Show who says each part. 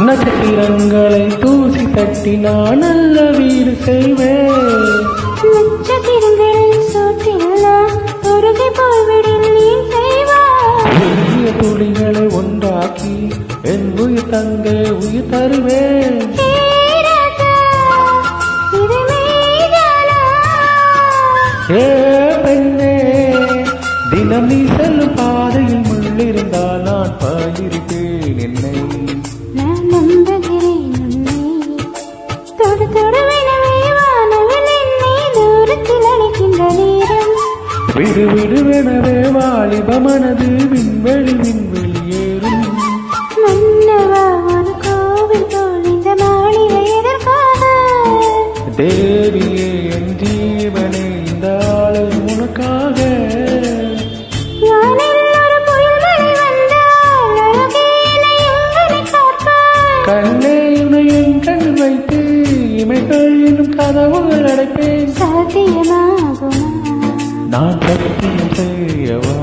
Speaker 1: நட்சத்திரங்களை தூசி தட்டி நான் நல்ல வீடு செய்வேன்.
Speaker 2: நட்சத்திரங்களில் சூட்டினால் உருகி போய்விடில் நீ செய்வாய்.
Speaker 1: துளிகளை ஒன்றாக்கி என் உயிர் தங்க உயிர் தருவேன். ஏ பெண்ணே, தினம் நீ செல்லும் பாதையில் முள்ளிருந்தால் நான் பாயிருப்பேன். என்னை
Speaker 2: நான் நம்புகிறேன் உன்னை. தொடு தொடுவெனவே வானவில் என்னை தூரத்தில் அழைக்கின்ற நேரம்.
Speaker 1: விடு விடுவெனவே வாலிப மனது விண்வெளி ஏறும்.
Speaker 2: மன்னவா ஒரு கோவில் போல் இந்த மாளிகை எதற்காக?
Speaker 1: தேவியே என் ஜீவனே, இந்த ஆலயம் உனக்காக. கண்ணே உன்னை என் கண் வைத்து இமைகள் என்னும் கதவுகள் அடைப்பேன்.
Speaker 2: சாத்தியமாகுமா?
Speaker 1: நான் சத்தியம் செய்யவா?